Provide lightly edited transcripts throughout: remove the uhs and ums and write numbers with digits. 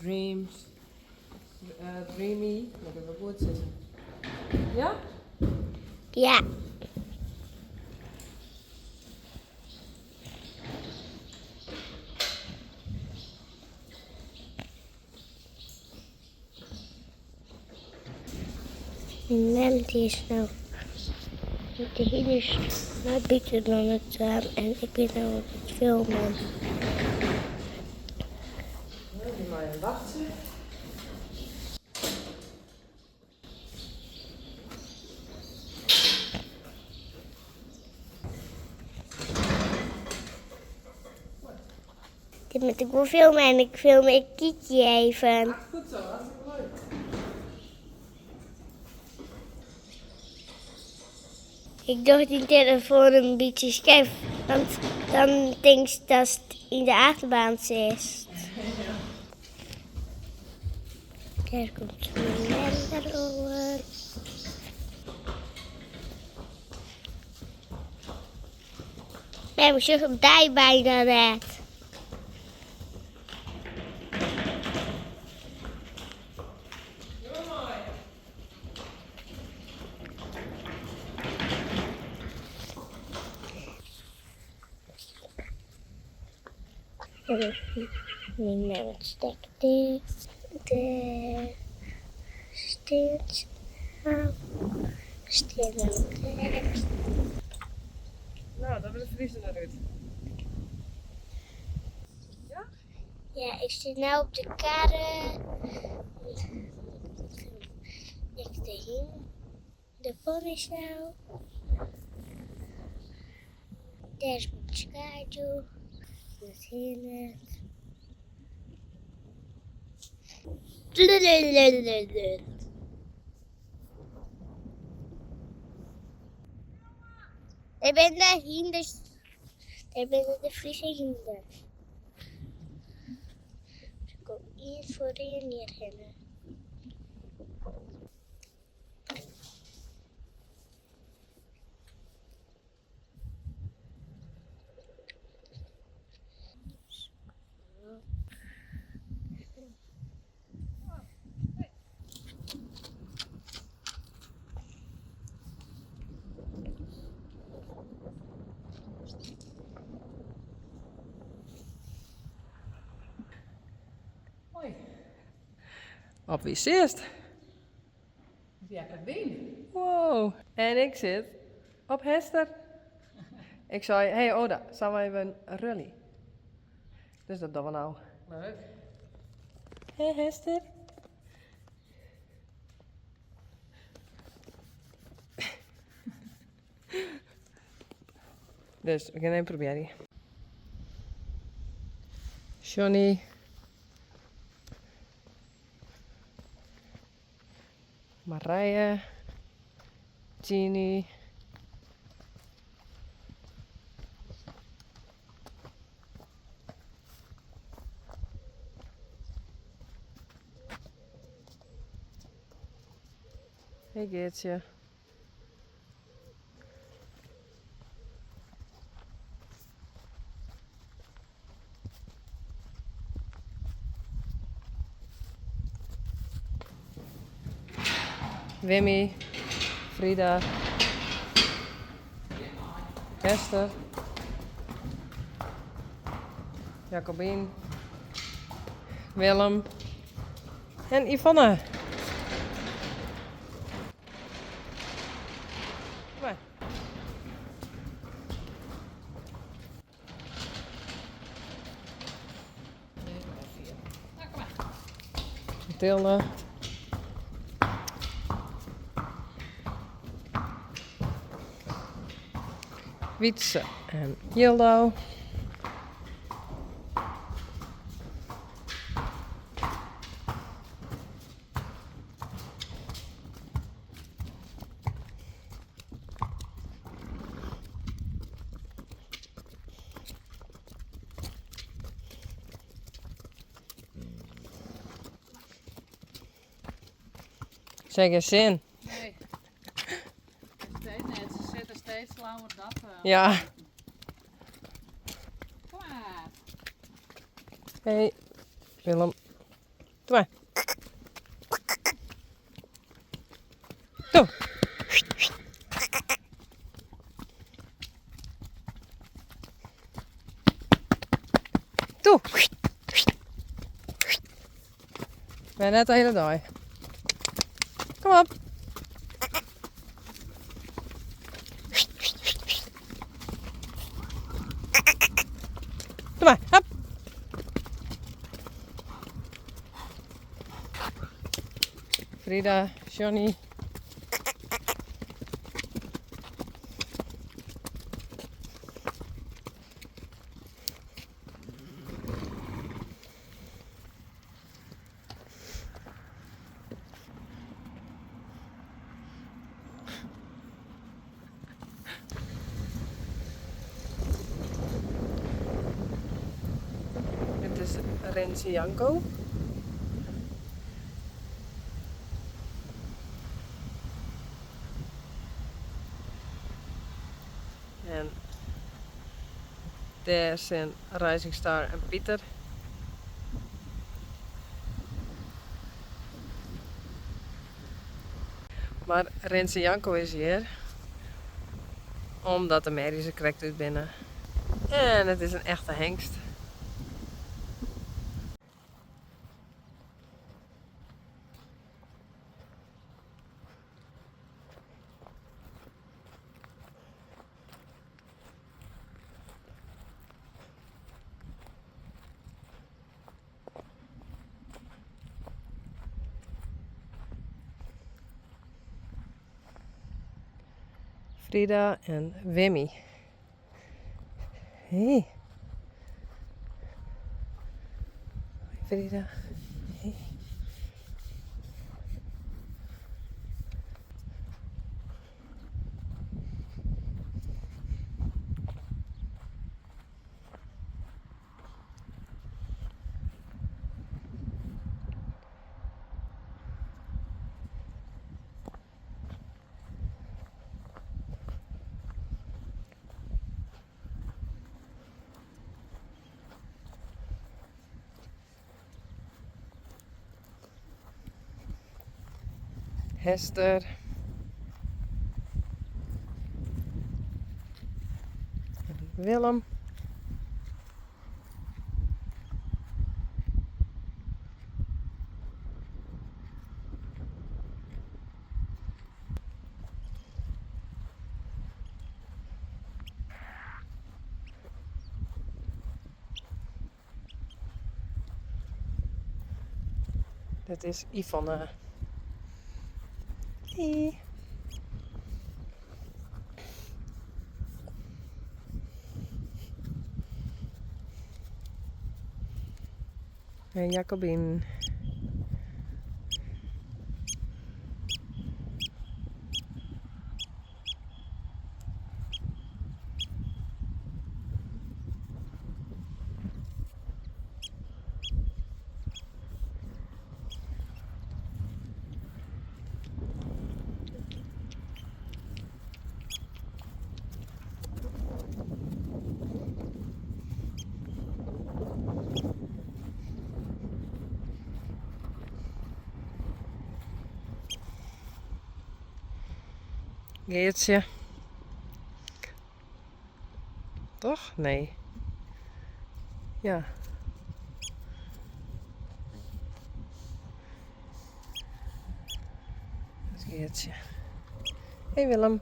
dreams. Dreamy. Moet ik even goed zitten. Ja? Ja. En die is nou de hele is nou beter dan het raam en ik ben nou aan het filmen. Die maar even wachten. Dit moet ik wel filmen en ik film een Kietje even. Goed zo, hartstikke leuk. Ik doe die telefoon een beetje scheef, want dan denk je dat het in de achterbaan zit. Daar komt mijn over. Nee, maar zus op die bijna net. Nu het stek de steeds aan. Stil tekst. Nou, dat wil de vriezer eruit. Ja? Ja, ik zit nu op de kade. Ik de de pon is nou. Daar is mijn schaduw. Dat heerlijk. Ik ben de hinders. Ik ben de Friese hinder. Ik kom hier voor je neerrennen. Hoi. Op wie zit? Ja, ik ben. Wow. En ik zit op Hester. Ik zei, hey Oda, zou we even een rally? Dus dat doen we nou. Leuk. Hey Hester. Dus we gaan even proberen. Johnny. Marije. Ginny. Hey Geertje. Wimmy. Frida. Esther. Jacobien. Willem. En Yvonne. Kom maar. Mathilde. Wietse en Yildo. Zeg eens zin. Nee. Steeds net. Ze zitten steeds langer dat. Ja. Klaar. Hey, Willem. Doe maar. Doe. Doe. Ben net de hele dag. Kom op. Doe maar. Hop. Frida, Johnny. Dit is Renzi Janko. En daar zijn Rising Star en Pieter. Maar Renzi Janko is hier. Omdat de merries er correct uit binnen. En het is een echte hengst. Frida en Wimmy. Hey. Frida. Hey. Hester. Willem. Dit is Yvonne. Hey. En Jacobin. Geertje. Toch? Nee. Ja. Dat is Geertje. Hey Willem.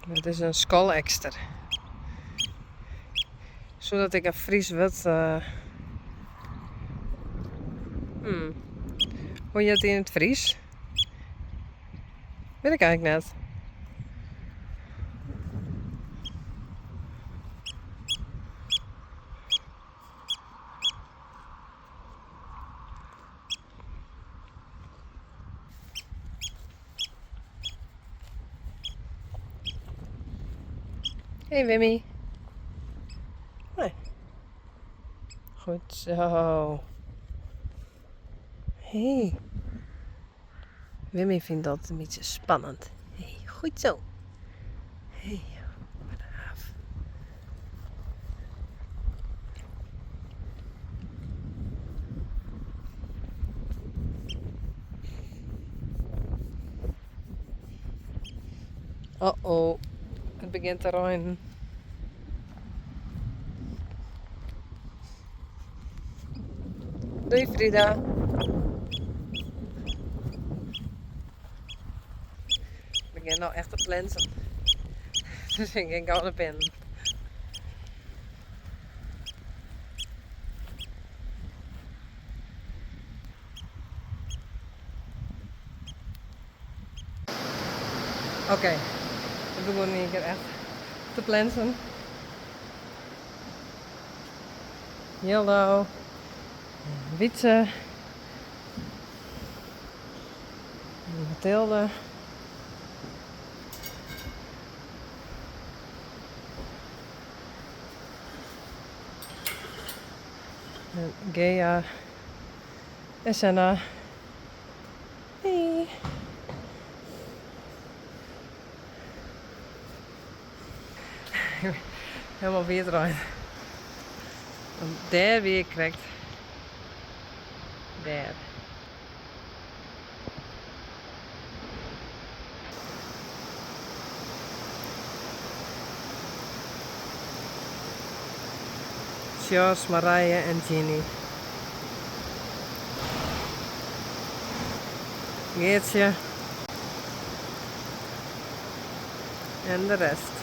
Het is een skolekster. Zodat ik een Fries wat. Hoe je het in het Fries? Weet ik eigenlijk net. Hey Wimmy. Hoi. Goed zo. Hey. Wimmy vindt dat een beetje spannend. Hey, goed zo. Hey, braaf. Oh, het begint te regenen. Doei Frida. Ik begin nou echt te plensen. Dus ik ga gauw naar binnen. Oké, we begonnen hier keer echt te plensen. Yellow. Wietse. Mathilde. En Gea. En Senna. Hey. Helemaal weer draaien. En daar weer krijgt. Daar. Jos, Marije en Ginny. Geertje. En de rest.